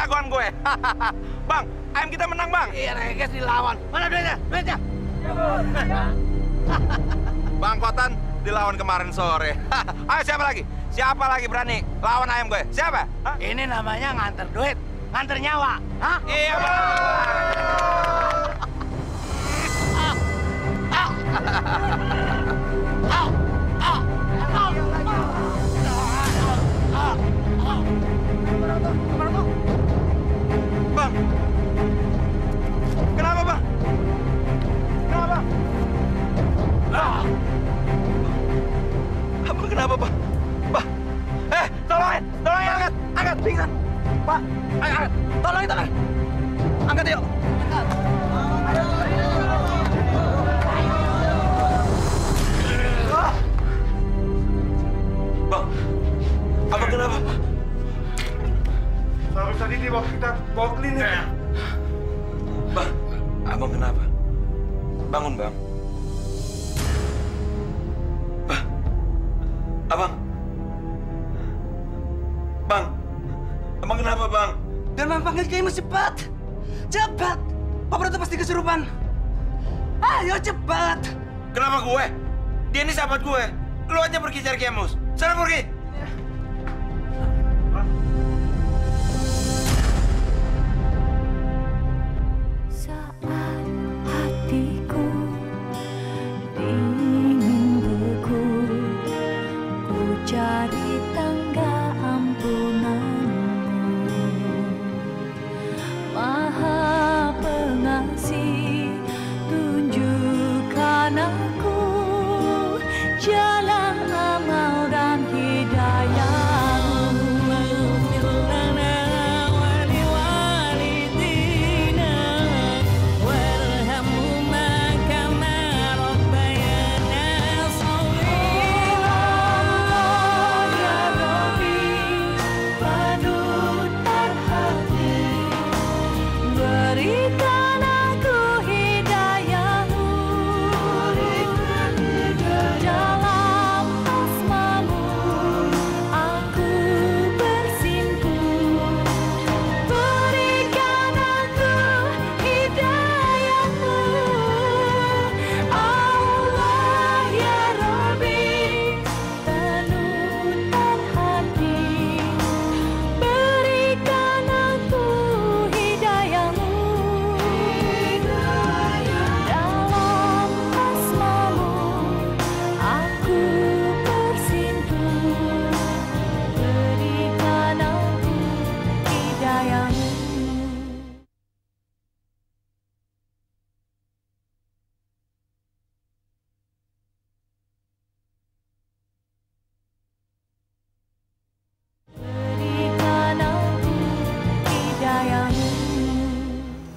jagoan gue. Bang, ayam kita menang, Bang. Iya, Reges dilawan. Mana duitnya? Duitnya? Bang Kotan dilawan kemarin sore. Ayo siapa lagi? Siapa lagi berani lawan ayam gue? Siapa? Hah? Ini namanya nganter duit, nganter nyawa. Hah? Iya, Bang. Bang, kenapa, Bang? Kenapa? Apa kenapa, Bang? Bang, tolongin, angkat, pingsan. Pak, angkat, tolongin. Angkat yuk. Bang, apa kenapa? Seharusnya tadi kita bawa klinik. Bang, abang kenapa? Bangun, Bang. Bang, abang. Bang, abang kenapa, Bang? Darman panggil Kiai Mas cepat. Cepat. Pak Broto pasti kesurupan. Ayo cepat. Kenapa gue? Dia ini sahabat gue. Lu aja pergi cari Kiai Mus. Sana pergi.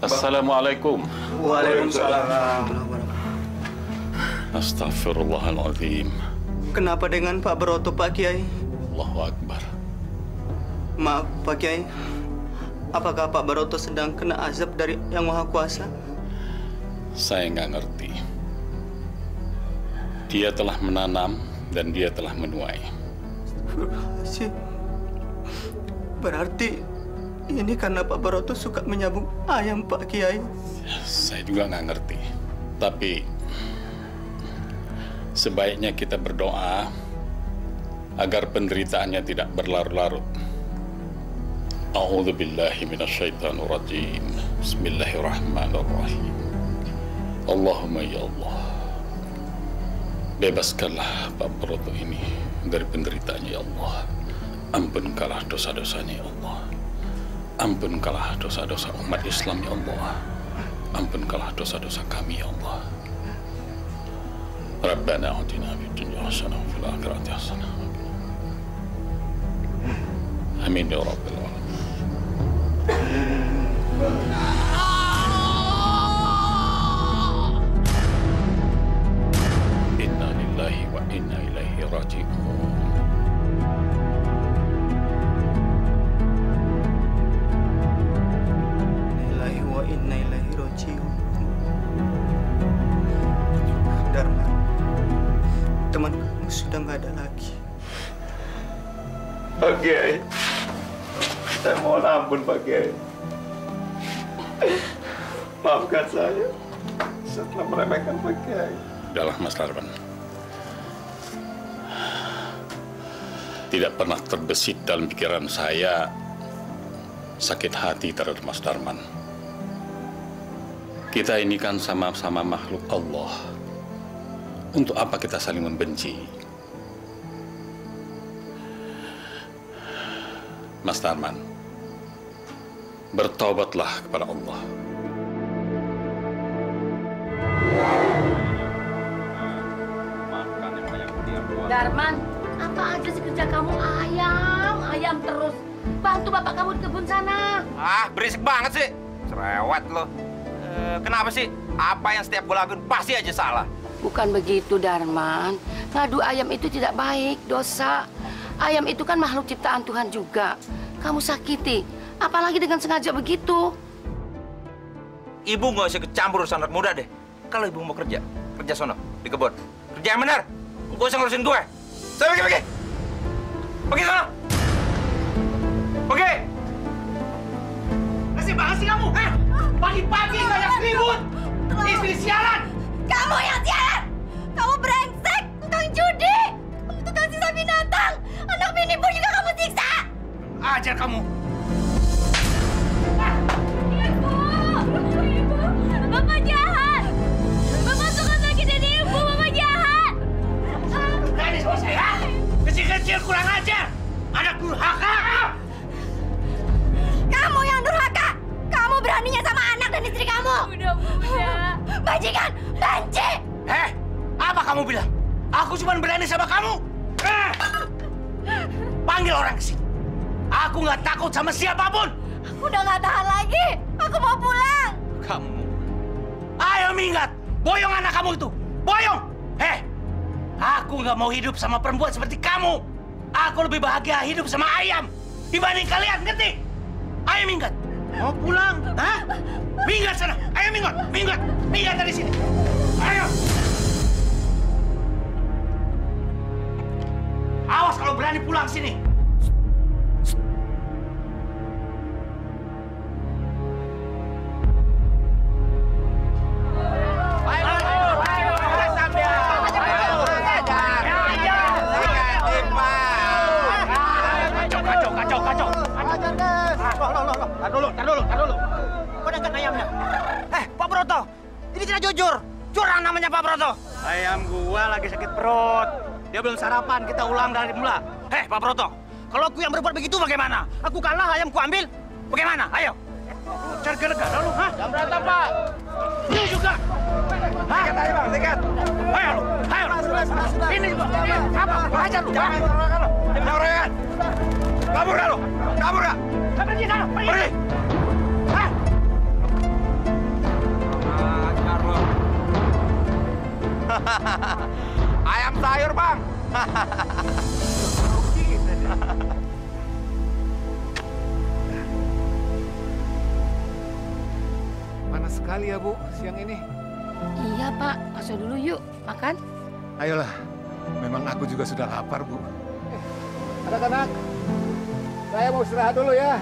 Assalamualaikum. Waalaikumsalam. Astaghfirullahaladzim. Kenapa dengan Pak Broto, Pak Kiai? Allahu Akbar. Maaf, Pak Kiai. Apakah Pak Broto sedang kena azab dari Yang Maha Kuasa? Saya nggak ngerti. Dia telah menanam dan dia telah menuai. Berarti ini karena Pak Broto suka menyambung ayam, Pak Kiai. Saya juga nggak ngerti. Tapi sebaiknya kita berdoa agar penderitaannya tidak berlarut-larut. A'udzubillahi minasyaitonirrajim. Bismillahirrahmanirrahim. Allahumma ya Allah, bebaskanlah Pak Broto ini dari penderitaannya ya Allah. Ampunkanlah dosa-dosanya ya Allah. Ampunkanlah dosa-dosa umat Islam ya Allah. Ampunkanlah dosa-dosa kami ya Allah. Rabbana atina fid dunya hasanah wa fil akhirati hasanah. Amin ya rabbal alamin. Inna lillahi wa inna ilaihi raji'un. Darman, teman kamu sudah nggak ada lagi. Oke. Saya mohon ampun Pak Kiai. Maafkan saya setelah meremehkan Pak Kiai. Udahlah Mas Darman. Tidak pernah terbesit dalam pikiran saya sakit hati terhadap Mas Darman. Kita ini kan sama-sama makhluk Allah. Untuk apa kita saling membenci? Mas Darman, bertobatlah kepada Allah. Darman, apa aja sih kerja kamu? Ayam terus. Bantu bapak kamu di kebun sana. Ah, berisik banget sih. Cerewet lo. Kenapa sih? Apa yang setiap gue lakuin pasti aja salah. Bukan begitu, Darman. Ngadu ayam itu tidak baik, dosa. Ayam itu kan makhluk ciptaan Tuhan juga. Kamu sakiti, apalagi dengan sengaja begitu. Ibu nggak usah kecampur urusan anak muda deh. Kalau ibu mau kerja sono di kebun. Kerja yang benar. Nggak usah ngurusin gue. Saya pergi. Pergi sono. Pergi. Nasib banget sih kamu, hah? Pagi-pagi ngajak ribut. Istri sialan. Kamu yang sialan! Kamu brengsek! Tukang judi! Kamu tukang sisa binatang! Anak bini pun juga kamu siksa! Ajar kamu! Ibu! Ibu! Bapak jahat! Bapak suka sakitin ibu! Bapak jahat! Berani sama saya? Kecil-kecil kurang ajar! Anak durhaka! Kamu yang durhaka! Kamu beraninya sama anak dan istri kamu! Udah. Bajingan! Banci! Apa kamu bilang? Aku cuma berani sama kamu! Panggil orang ke sini. Aku nggak takut sama siapapun! Aku udah nggak tahan lagi! Aku mau pulang! Kamu... Ayo minggat! Boyong anak kamu itu! Boyong! Aku nggak mau hidup sama perempuan seperti kamu! Aku lebih bahagia hidup sama ayam dibanding kalian, ngerti? Ayo minggat! Mau pulang? Hah? Minggat sana! Ayo minggat! Minggat dari sini! Ayo! Awas kalau berani pulang sini! Tar dulu. Kau dengar ayamnya? Pak Broto, ini tidak jujur. Curang namanya Pak Broto. Ayam gua lagi sakit perut. Dia belum sarapan, kita ulang dari mula. Pak Broto, kalau aku yang berbuat begitu bagaimana? Aku kalah, ayamku ambil. Bagaimana? Ayo. Cari gara-gara lu, hah? Jam berapa, Pak? Lu juga. Hah? Tiket aja, Bang, tiket. Ayo lu. Ini, apa? Ajar lu. Jangan orang. Kabur gak lu? Pergi sana, pergi. Hah? Ajar lu. Ayam sayur, Bang. Panas sekali ya, Bu, siang ini. Iya, Pak. Masuk dulu yuk. Makan. Ayolah, memang aku juga sudah lapar, Bu. Anak-anak, saya mau istirahat dulu ya.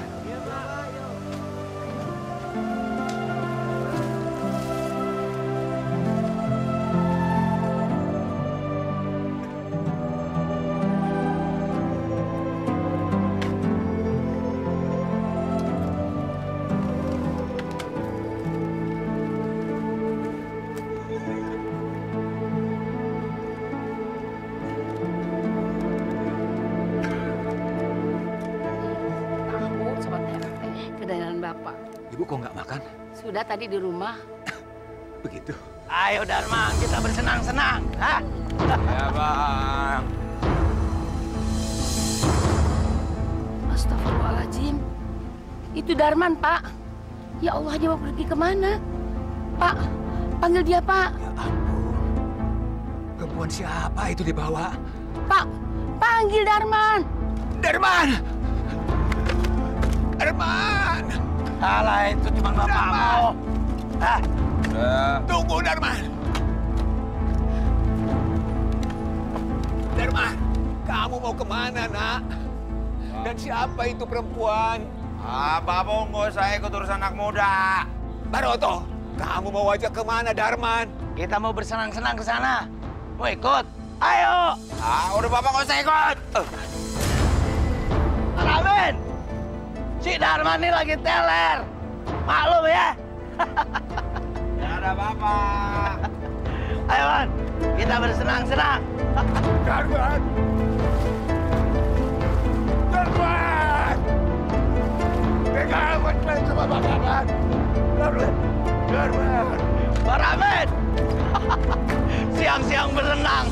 Bapak. Ibu kok nggak makan? Sudah tadi di rumah. Begitu. Ayo, Darman, kita bersenang-senang. Hah? Ya, Bang. Astagfirullahaladzim. Itu Darman, Pak. Ya Allah, dia mau pergi kemana? Pak, panggil dia, Pak. Ya ampun. Perempuan siapa itu dibawa? Pak, panggil Darman. Darman! Salah, itu cuma bapakmu. Hah? Tunggu, Darman. Darman, kamu mau kemana, nak? Dan siapa itu perempuan? Bapak nggak usah ikut urusan anak muda. Baroto, kamu mau ajak kemana, Darman? Kita mau bersenang-senang ke sana. Mau ikut? Ayo! Udah Bapak nggak usah ikut. Ramen! Si Darman ini lagi teler. Maklum ya? Ya ada Bapak. Ayo, Man. Kita bersenang-senang. Darman! Darman! Pegang main sama Bapak. Darman! Darman! Pak Ramen! Siang-siang berenang.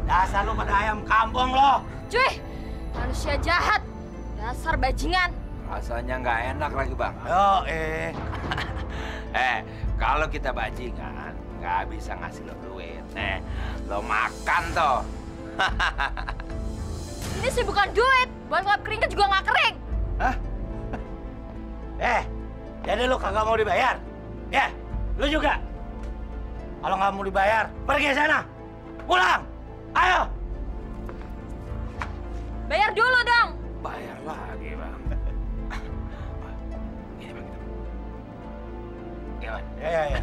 Dasar lu pada ayam kampung lo. Cuy, manusia jahat. Dasar bajingan. Rasanya nggak enak lagi, Bang. Kalau kita bajingan, nggak bisa ngasih lo duit. Lo makan toh. Ini sih bukan duit. Buat ngelap keringet juga nggak kering. Hah? Jadi lu kagak mau dibayar? Ya, lu juga. Kalau nggak mau dibayar, pergi sana. Pulang. Ayo. Bayar dulu dong. Bayar lagi, Bang. Ini Bang. Gimana? Ya.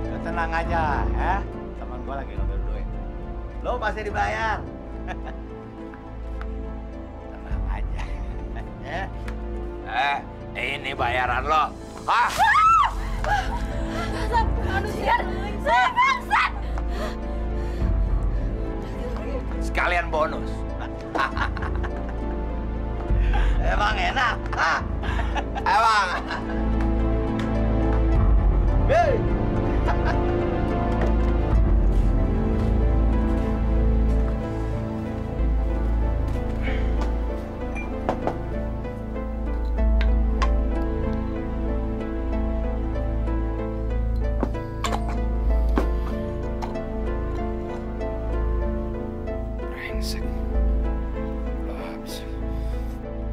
Lu tenang aja, ya. Teman gua lagi ngambil duit. Lu pasti dibayar. Tenang aja. Ya. Ini bayaran lo. Hah? Dasar manusia. Bangsat. Sekalian bonus. Emang enak. Emang. Hei.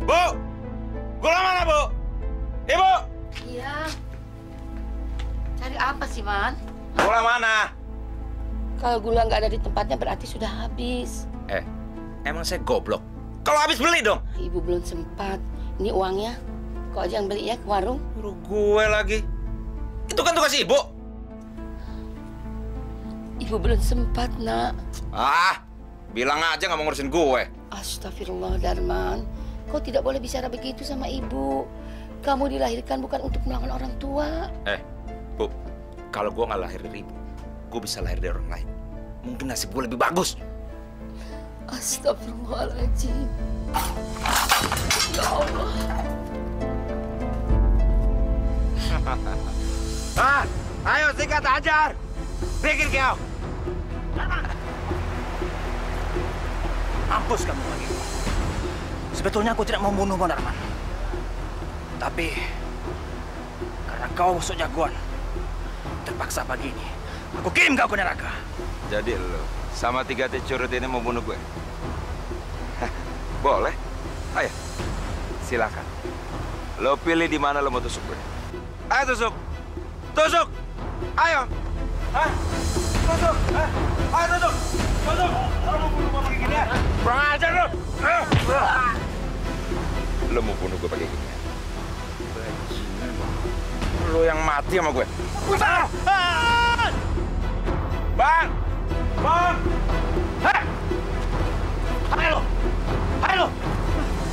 Bu! Gula mana, Bu? Ibu! Iya. Cari apa sih, Man? Gula mana? Kalau gula nggak ada di tempatnya berarti sudah habis. Emang saya goblok? Kalau habis beli dong. Ibu belum sempat. Ini uangnya. Kau aja yang beli ya ke warung. Suruh gue lagi. Itu kan tugas ibu. Ibu belum sempat, Nak. Bilang aja nggak mau ngurusin gue. Astagfirullah, Darman. Kau tidak boleh bicara begitu sama ibu. Kamu dilahirkan bukan untuk melawan orang tua. Bu, kalau gue nggak lahir dari ibu, gue bisa lahir dari orang lain. Mungkin nasib gue lebih bagus. Astagfirullahaladzim. Ya Allah. Ayo sikat ajar. Bikin kau. Mampus kamu lagi. Sebetulnya aku tidak mau membunuhmu, Darman. Tapi karena kau musuh jagoan, terpaksa pagi ini aku kirim kau ke neraka. Jadi lo sama 3 curut ini mau bunuh gue? Boleh. Ayo, silakan. Lo pilih di mana lo mau tusuk gue. Ayo tusuk. Tusuk. Ayo. Tusuk. Ayo tusuk. Tusuk. Lo mau bunuh gue pakai gini ya? Kurang ajar lo. Lo mau bunuh gue pakai gini ya? Lo yang mati sama gue. Bang! Bang! Hei! Hai lo!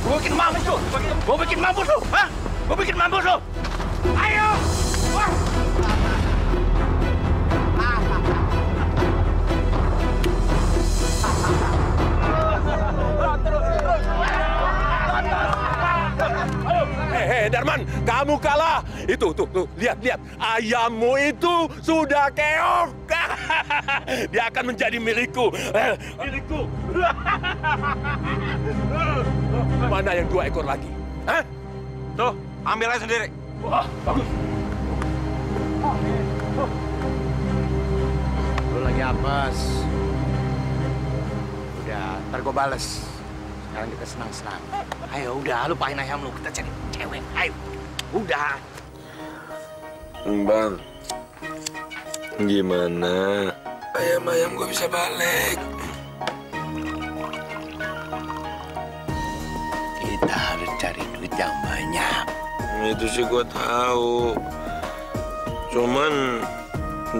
Gue bikin mampus lo! Gue bikin mampus lo! Hah? Gue bikin mampus lo! Ayo! Wah! Hei, Darman, kamu kalah. Itu, tuh, lihat. Ayammu itu sudah keok. Dia akan menjadi milikku. Milikku. Mana yang 2 ekor lagi? Hah? Tuh, ambil aja sendiri. Wah, bagus. Lu lagi apes. Udah, ntar gue bales. Sekarang kita senang-senang. Ayo, udah, lupain ayam lu. Kita cari cewek. Ayo. Udah. Bang, gimana? Ayam-ayam gue bisa balik. Kita harus cari duit yang banyak. Itu sih gue tahu. Cuman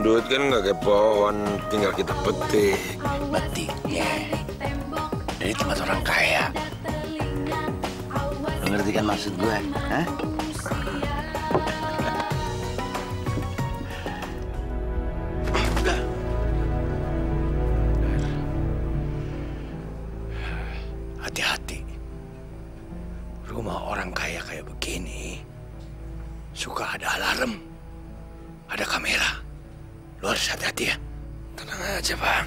duit kan nggak kayak pohon, tinggal kita petik. Petiknya dari tempat orang kaya. Lo ngerti kan maksud gue? Hah? Hati-hati. Rumah orang kaya kayak begini suka ada alarm, ada kamera. Lo harus hati-hati ya. Tenang aja, Bang.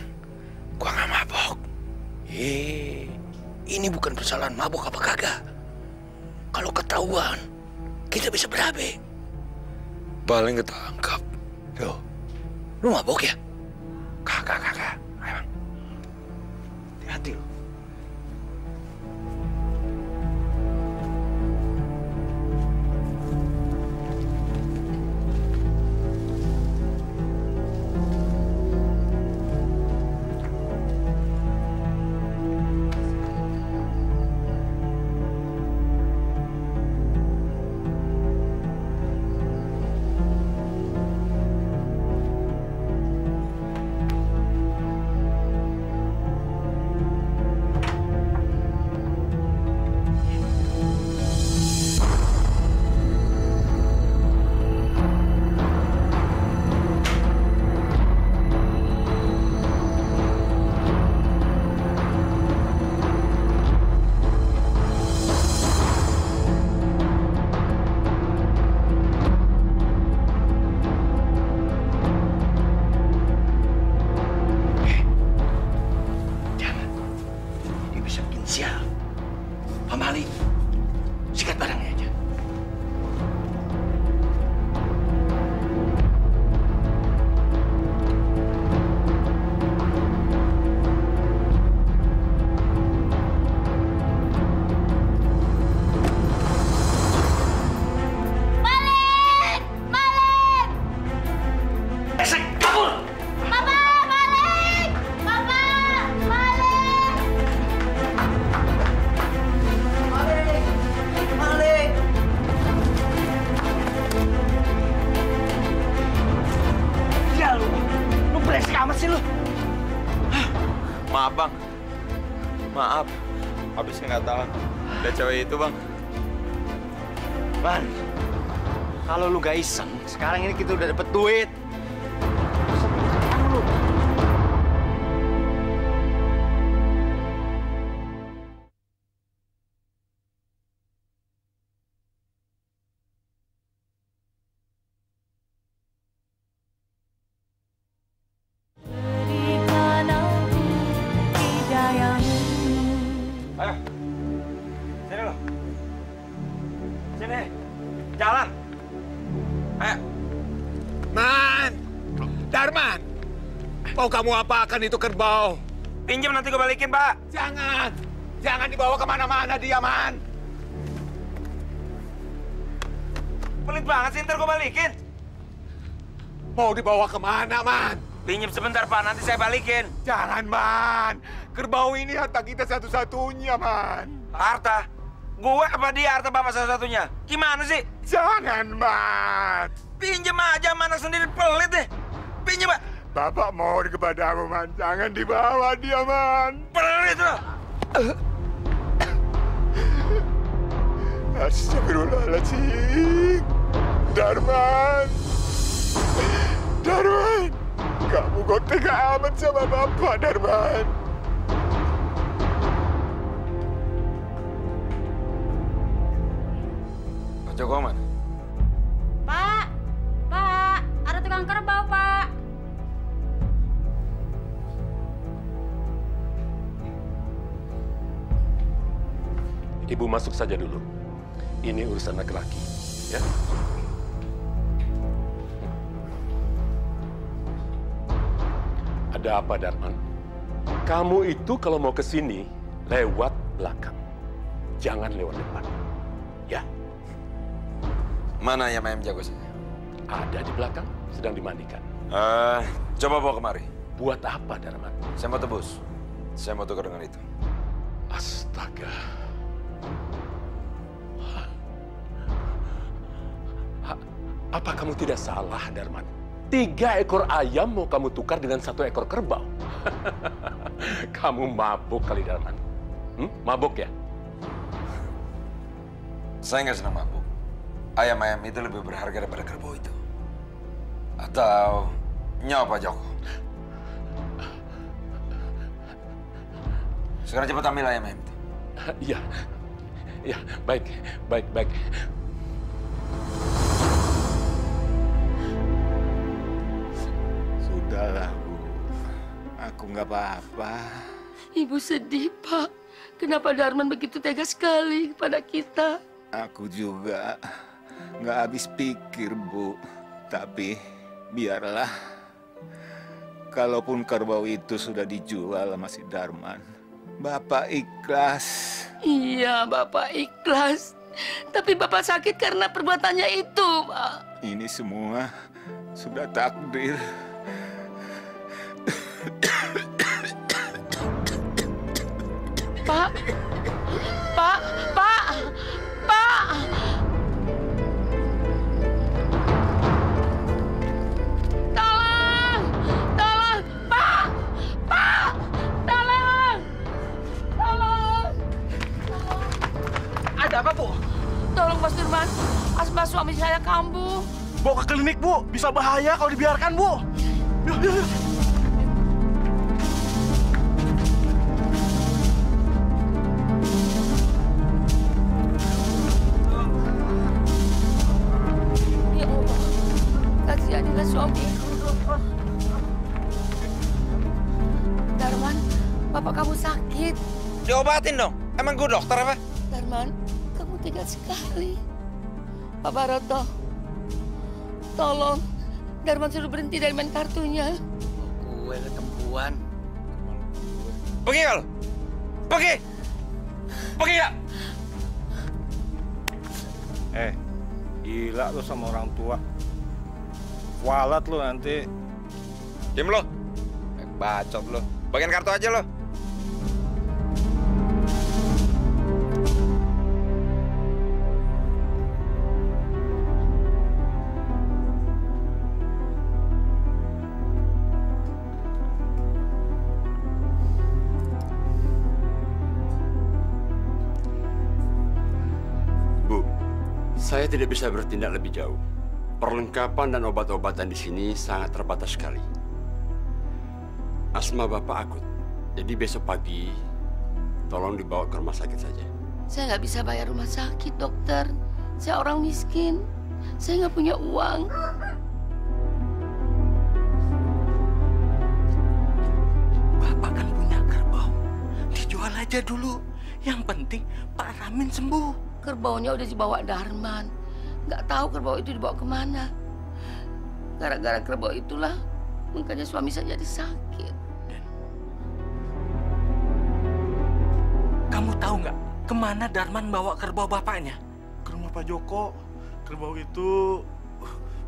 Gua nggak mabok. Ini bukan persoalan mabuk apa kagak. Kalau ketahuan, kita bisa berabe. Paling ketangkap. Yo, lu mabok ya? Kakak. Ayo, Bang. Hati-hati lo. Maaf, Bang. Maaf. Habis nggak tahan. Lihat cewek itu, Bang. Man, kalau lu gak iseng, sekarang ini kita udah dapet duit. Ayo. Sini lo. Sini. Jalan. Ayo. Man! Darman! Mau kamu apakan itu kerbau? Pinjam nanti gue balikin, Pak. Jangan! Jangan dibawa kemana-mana dia, Man! Pelit banget sih, ntar gue balikin. Mau dibawa kemana, Man? Pinjam sebentar, Pak. Nanti saya balikin. Jangan, Man! Kerbau ini harta kita satu-satunya, Man! Harta? Gue apa dia harta bapak satu-satunya? Gimana sih? Jangan, Man! Pinjam aja, mana sendiri pelit deh. Pinjam, Pak. Bapak mohon kepadamu, Man. Jangan dibawa dia, Man! Pelit loh. Astagfirullahaladzim. Darman! Darman! Kamu kok tega amat sama Bapak, Darman? Pak Joko mana? Pak, ada tukang kerbau, Pak. Ibu masuk saja dulu. Ini urusan laki-laki, ya. Ada apa, Darman? Kamu itu kalau mau ke sini, lewat belakang. Jangan lewat depan. Ya. Mana ayam jago saya? Ada di belakang, sedang dimandikan. Coba bawa kemari. Buat apa, Darman? Saya mau tebus. Saya mau tukar dengan itu. Astaga. Apa kamu tidak salah, Darman? 3 ekor ayam mau kamu tukar dengan 1 ekor kerbau. Kamu mabuk kali, Darman. Mabuk ya? Saya nggak senang mabuk. Ayam-ayam itu lebih berharga daripada kerbau itu. Atau nyawa Pak Joko. Sekarang cepat ambil ayam-ayam itu. Iya. Ya, baik. Sudahlah, Bu. Aku nggak apa-apa. Ibu sedih, Pak. Kenapa Darman begitu tega sekali kepada kita? Aku juga nggak habis pikir, Bu. Tapi biarlah. Kalaupun kerbau itu sudah dijual sama si Darman, Bapak ikhlas. Iya, Bapak ikhlas. Tapi Bapak sakit karena perbuatannya itu, Pak. Ini semua sudah takdir. Pak. Tolong, Pak. Tolong. Ada apa, Bu? Tolong, Mas Dirman. Asma suami saya kambuh. Bawa ke klinik, Bu. Bisa bahaya kalau dibiarkan, Bu. Yuk. Darman, bapak kamu sakit. Diobatin dong. Emang gue dokter apa? Darman, kamu tega sekali. Pak Baroto, tolong. Darman suruh berhenti dari main kartunya. Gue ketempuan. Pergi kalau. Pergi ya. Gila lu sama orang tua. Walat lu nanti. Diam lo. Bacot lo. Bagian kartu aja lo. Bu, saya tidak bisa bertindak lebih jauh. Perlengkapan dan obat-obatan di sini sangat terbatas sekali. Asma Bapak akut, jadi besok pagi tolong dibawa ke rumah sakit saja. Saya nggak bisa bayar rumah sakit, dokter. Saya orang miskin. Saya nggak punya uang. Bapak kan punya kerbau. Dijual aja dulu. Yang penting Pak Ramin sembuh. Kerbaunya udah dibawa Darman. Nggak tahu kerbau itu dibawa kemana. Gara-gara kerbau itulah, makanya suami saya jadi sakit. Kamu tahu nggak kemana Darman bawa kerbau bapaknya? Ke rumah Pak Joko. Kerbau itu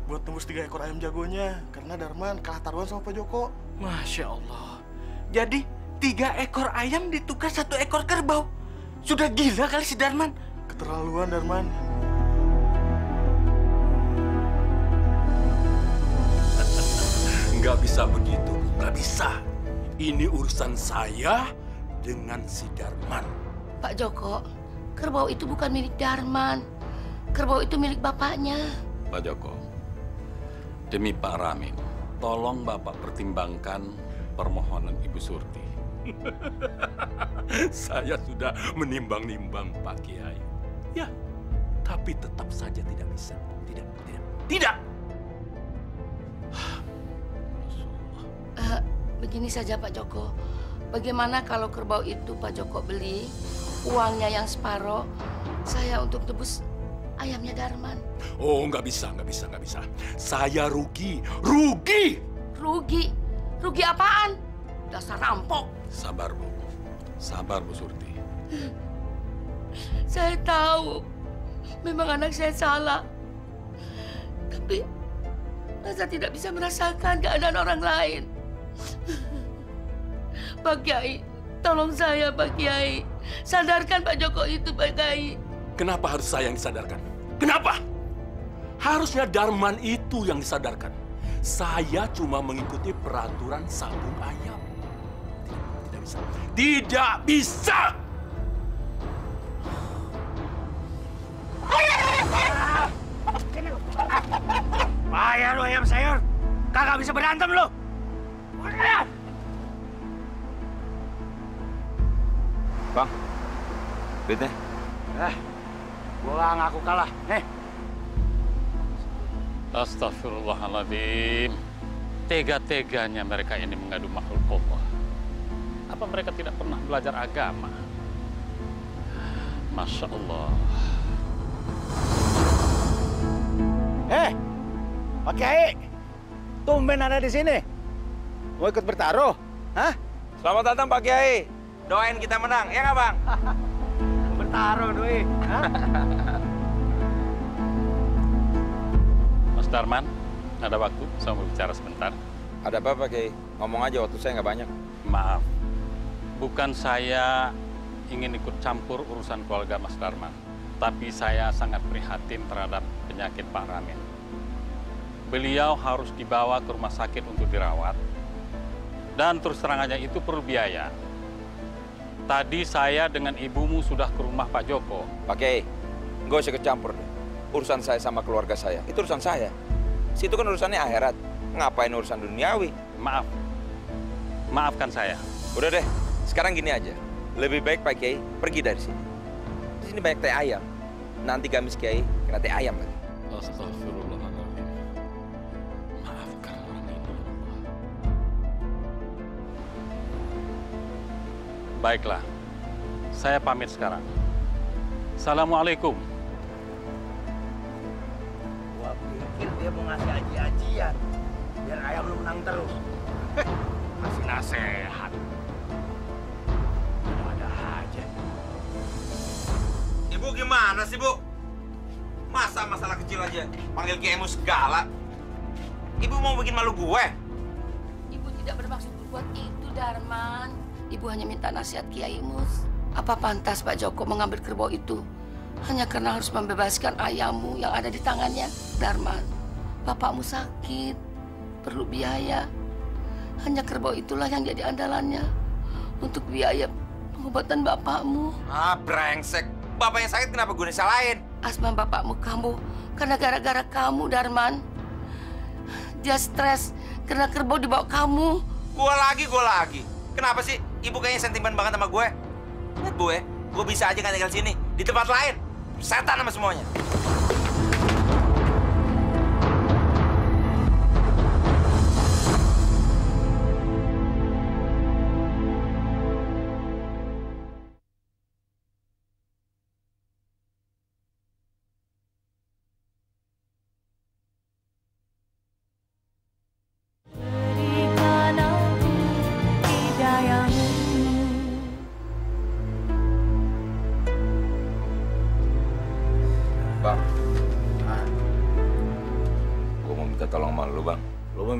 buat tembus 3 ekor ayam jagonya. Karena Darman kalah taruhan sama Pak Joko. Masya Allah. Jadi 3 ekor ayam ditukar 1 ekor kerbau. Sudah gila kali si Darman. Keterlaluan, Darman. Nggak bisa begitu, nggak bisa. Ini urusan saya dengan si Darman. Pak Joko, kerbau itu bukan milik Darman. Kerbau itu milik bapaknya. Pak Joko, demi Pak Ramin, tolong Bapak pertimbangkan permohonan Ibu Surti. Saya sudah menimbang-nimbang, Pak Kiai. Ya, tapi tetap saja tidak bisa. Tidak! Begini saja Pak Joko, bagaimana kalau kerbau itu Pak Joko beli, Uangnya yang separoh, saya untuk tebus ayamnya Darman. Oh, nggak bisa. Saya rugi. Rugi! Rugi apaan? Dasar rampok. Sabar, Bu. Sabar, Bu Surti. Saya tahu, memang anak saya salah. Tapi, saya tidak bisa merasakan keadaan orang lain. Pak Kiai, tolong saya, Pak Kiai. Sadarkan Pak Joko itu, Pak Kiai. Kenapa harus saya yang disadarkan? Kenapa? Harusnya Darman itu yang disadarkan. Saya cuma mengikuti peraturan sabung ayam. Tidak bisa. Tidak bisa! Bayar lu ayam sayur. Kagak bisa berantem lu. Bang, duitnya? Gua ngaku kalah. Nih. Astagfirullahaladzim. Tega-teganya mereka ini mengadu makhluk Allah. Apa mereka tidak pernah belajar agama? Masya Allah. Pak Kiai, tumben ada di sini. Mau ikut bertaruh? Hah? Selamat datang Pak Kiai. Doain kita menang, ya nggak Bang? Bertaruh, Doi. Mas Darman, ada waktu? Saya mau bicara sebentar. Ada apa Pak Kiai? Ngomong aja, waktu saya nggak banyak. Maaf, bukan saya ingin ikut campur urusan keluarga Mas Darman. Tapi saya sangat prihatin terhadap penyakit Pak Ramin. Beliau harus dibawa ke rumah sakit untuk dirawat. Dan terus terang aja itu perlu biaya. Tadi saya dengan ibumu sudah ke rumah Pak Joko. Pak Kiai, nggak usah kecampur deh. Urusan saya sama keluarga saya, itu urusan saya. Situ kan urusannya akhirat. Ngapain urusan duniawi? Maaf. Maafkan saya. Udah deh, sekarang gini aja. Lebih baik Pak Kiai pergi dari sini. Di sini banyak teh ayam. Nanti gamis Kiai kena teh ayam lagi. Astagfirullahaladzim. Maafkan orang ini, ya Allah. Baiklah, saya pamit sekarang. Assalamualaikum. Gua pikir dia mau ngasih aji-ajian. Biar ayam lu menang terus. Masih nasehat. Ada aja. Ibu gimana sih, Bu? Masa masalah kecil aja panggil Kiaimu segala? Ibu mau bikin malu gue? Ibu tidak bermaksud berbuat itu, Darman. Ibu hanya minta nasihat Kiai Mus. Apa pantas Pak Joko mengambil kerbau itu hanya karena harus membebaskan ayammu yang ada di tangannya, Darman? Bapakmu sakit, perlu biaya. Hanya kerbau itulah yang jadi andalannya untuk biaya pengobatan bapakmu. Ah, brengsek. Bapak yang sakit kenapa gue disalahin? Asma bapakmu kamu karena gara-gara kamu, Darman. Dia stres karena kerbau dibawa kamu. Gue lagi. Kenapa sih ibu kayaknya sentimen banget sama gue? Lihat gue bisa aja nggak tinggal sini. Di tempat lain, setan sama semuanya.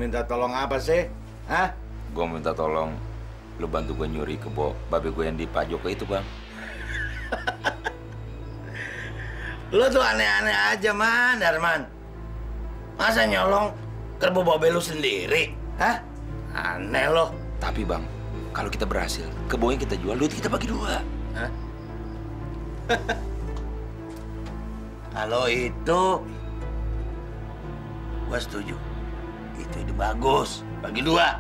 Minta tolong apa sih? Hah? Gue minta tolong lu bantu gue nyuri kebo babe gue yang di Pak Joko itu, Bang. Lu tuh aneh-aneh aja, Man, Darman. Masa nyolong kerbau babe lu sendiri? Hah? Aneh lo. Tapi, Bang, kalau kita berhasil, kebonya kita jual, duit kita bagi dua. Hah? Kalau itu, gua setuju. Itu ide bagus, bagi dua.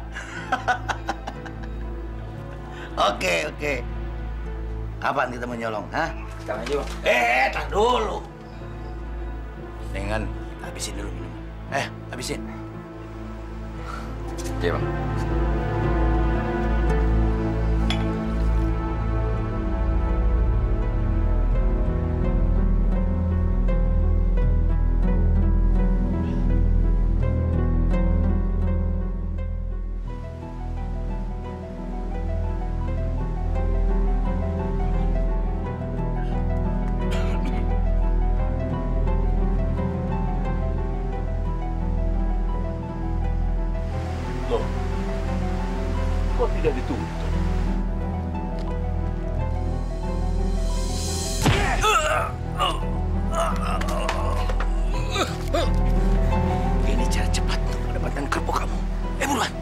Oke. Kapan kita mau nyolong, hah? Sekarang aja, Bang. Tar dulu. Dengan habisin dulu minum. Habisin. Iya, Bang. tidak ditutup. Ini cara cepat untuk mendapatkan kerbau kamu. Buruan.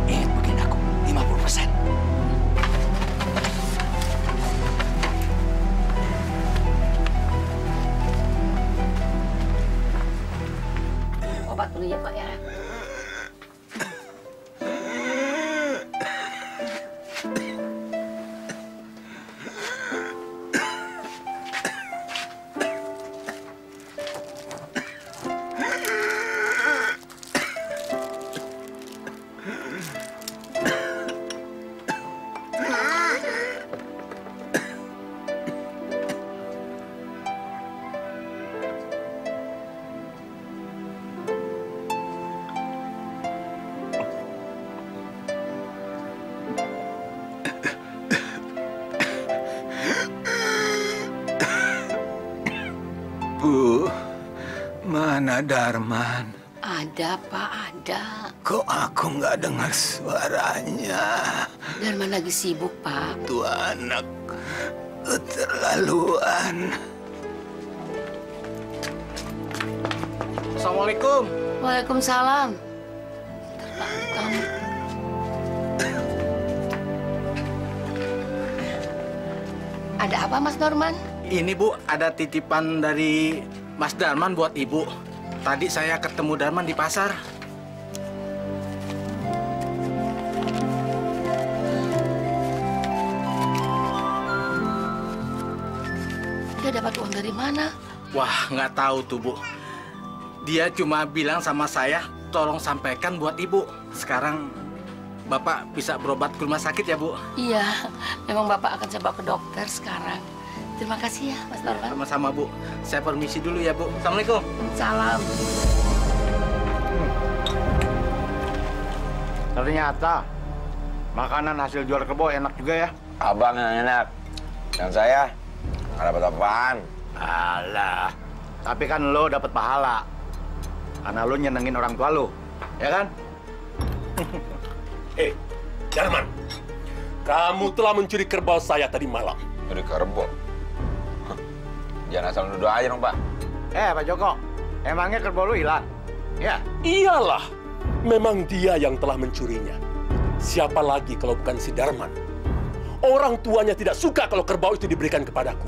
Ingat bagian aku, 50%. Obat dulu ya, Pak ya. Bu, mana Darman? Ada, Pak, ada. Kok aku nggak dengar suaranya? Darman lagi sibuk, Pak. Tuh anak keterlaluan. Assalamualaikum. Waalaikumsalam. Kamu. Ada apa, Mas Norman? Ini Bu, ada titipan dari Mas Darman buat Ibu. Tadi saya ketemu Darman di pasar. Dia dapat uang dari mana? Wah, nggak tahu tuh Bu. Dia cuma bilang sama saya, tolong sampaikan buat Ibu. Sekarang Bapak bisa berobat ke rumah sakit ya Bu? Iya, memang Bapak akan coba ke dokter sekarang. Terima kasih ya, Mas Norman. Sama-sama Bu. Saya permisi dulu ya Bu. Assalamualaikum. Salam. Ternyata makanan hasil jual kebo enak juga ya. Abang yang enak. Yang saya nggak dapat apaan. Alah, tapi kan lo dapat pahala. Karena lo nyenengin orang tua lo, ya kan? Darman, kamu telah mencuri kerbau saya tadi malam. Curi kerbau? Jangan asal nuduh aja dong, Pak. Pak Joko, emangnya kerbau lo hilang? Ya? Iyalah, memang dia yang telah mencurinya. Siapa lagi kalau bukan si Darman? Orang tuanya tidak suka kalau kerbau itu diberikan kepadaku.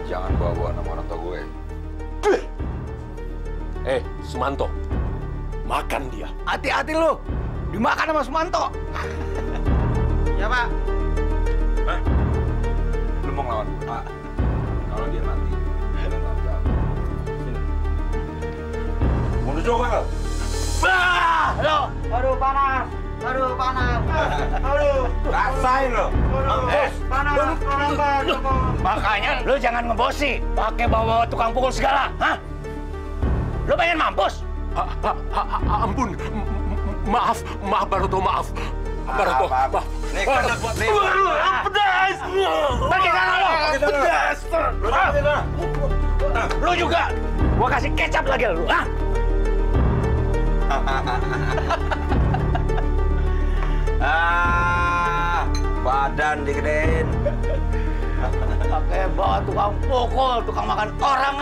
Jangan bawa-bawa nama orang tua gue. Sumanto, makan dia. Hati-hati lo, dimakan sama Sumanto. Ya, Pak. Hah? Lu mau ngelawan Pak? Kalau dia mati, jangan tangkap. Sini. Mau coba nggak? Lo, aduh panas. Aduh panas. Aduh. Rasain lo. Panas. Makanya lo jangan ngebosi, pakai bawa tukang pukul segala, hah? Lo pengen mampus? Ampun, maaf Baroto, maaf. Baroto, maaf. Nih, buat nih. Pedas! Pakai tangan lo! Pedas! Lo juga! Gua kasih kecap lagi lo, hah? Badan digedein. Pakai bawa tukang pukul, tukang makan orang.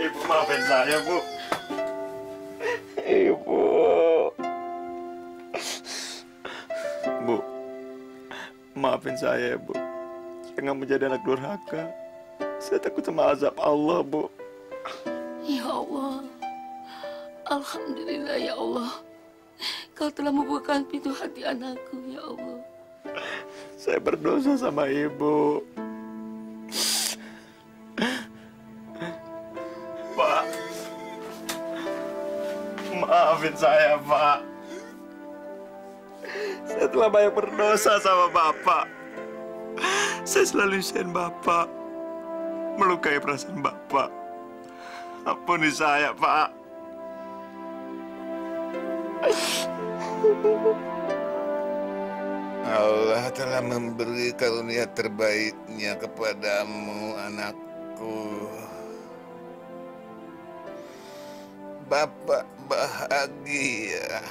Ibu maafin saya, Bu. Ibu. Bu, maafin saya ya, Bu. Saya nggak menjadi anak durhaka. Saya takut sama azab Allah, Bu. Ya Allah, Alhamdulillah ya Allah. Kau telah membukakan pintu hati anakku, ya Allah. Saya berdosa sama Ibu. Pak, maafin saya, Pak. Saya telah banyak berdosa sama Bapak. Saya selalu nyusahin Bapak, melukai perasaan Bapak. Ampuni saya, Pak. Allah telah memberi karunia terbaiknya kepadamu, anakku. Bapak bahagia.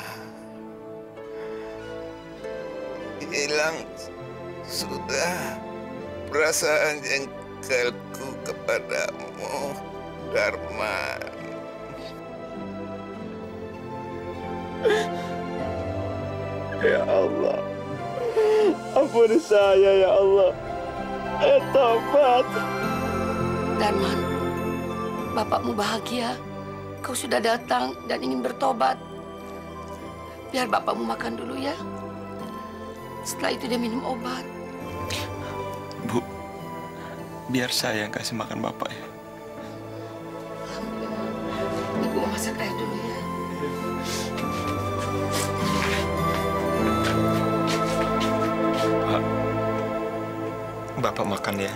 Hilang sudah perasaan jengkelku kepadamu, Darman. Ya Allah, ampuni saya ya Allah. Tobat. Darman, bapakmu bahagia. Kau sudah datang dan ingin bertobat. Biar bapakmu makan dulu ya. Setelah itu dia minum obat. Bu, biar saya yang kasih makan Bapak ya. Alhamdulillah. Ibu mau masak air dulu ya. Pak, Bapak makan ya.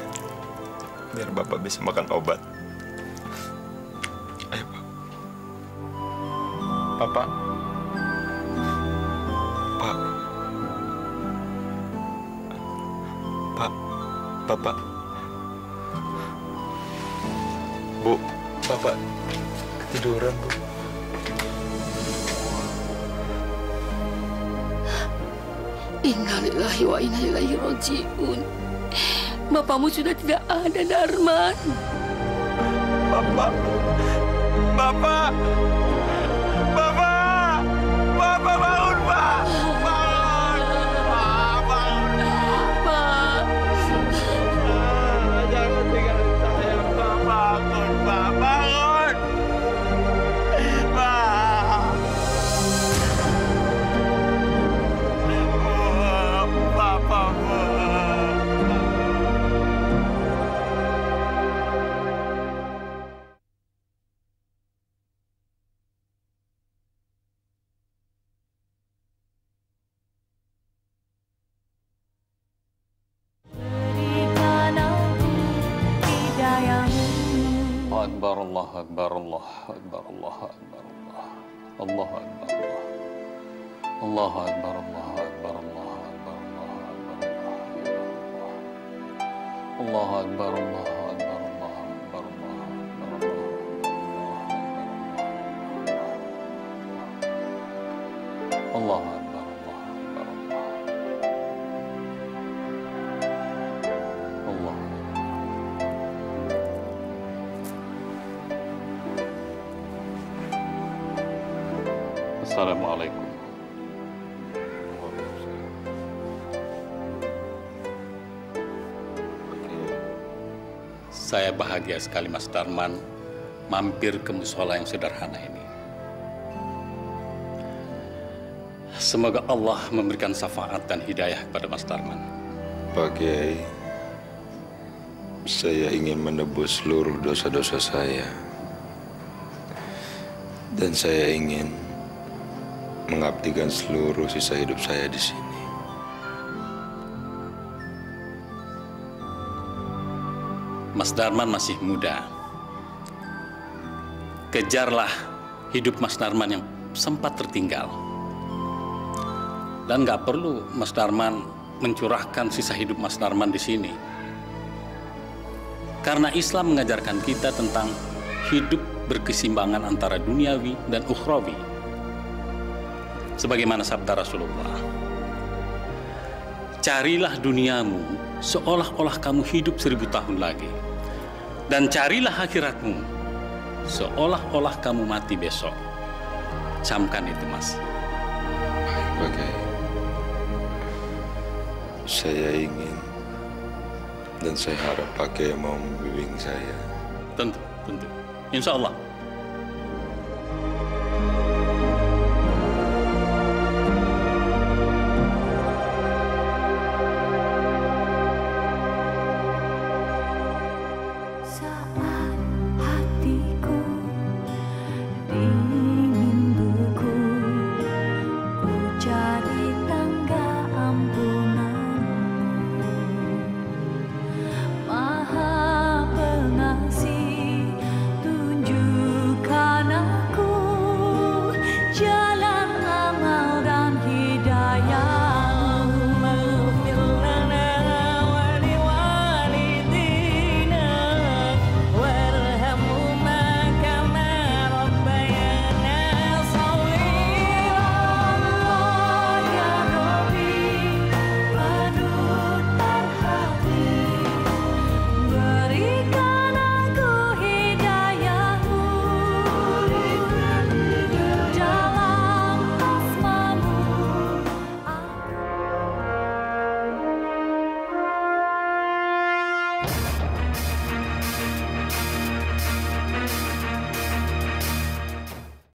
Biar Bapak bisa makan obat. Ayo, Pak. Bapak. Pak. Pak. Bapak. Bu, Bapak ketiduran, Bu. Innalillahi wa inna ilaihi raji'un. Bapakmu sudah tidak ada, Darman. Bapak. Bapak. Bapak. Bapak bangun, Pak. Bangun. Pak, bangun. Pak. Jangan tinggalin saya, Pak. Bangun, Pak. Bangun. Pak. Bapak. Akbar, Allah Akbar, Allah Akbar, Allah Akbar, Allah. Allah Akbar, Allah. Allah Akbar, Allah Akbar, Allah Akbar, Allah Akbar, Allah Akbar, Allah Akbar, Allah Akbar, Allah Akbar, Allah Akbar, Allah Akbar, Allah Akbar, Allah Akbar. Assalamualaikum. Saya bahagia sekali Mas Darman mampir ke musola yang sederhana ini. Semoga Allah memberikan syafaat dan hidayah kepada Mas Darman. Pak Kiai, saya ingin menebus seluruh dosa-dosa saya. Dan saya ingin mengabdikan seluruh sisa hidup saya di sini. Mas Darman masih muda. Kejarlah hidup Mas Darman yang sempat tertinggal. Dan nggak perlu Mas Darman mencurahkan sisa hidup Mas Darman di sini. Karena Islam mengajarkan kita tentang hidup berkeseimbangan antara duniawi dan ukhrawi. Sebagaimana sabda Rasulullah, carilah duniamu seolah-olah kamu hidup 1000 tahun lagi. Dan carilah akhiratmu seolah-olah kamu mati besok. Camkan itu, Mas. Baik, Pak Kiai. Saya ingin dan saya harap Pak Kiai mau membimbing saya. Tentu, tentu. Insya Allah.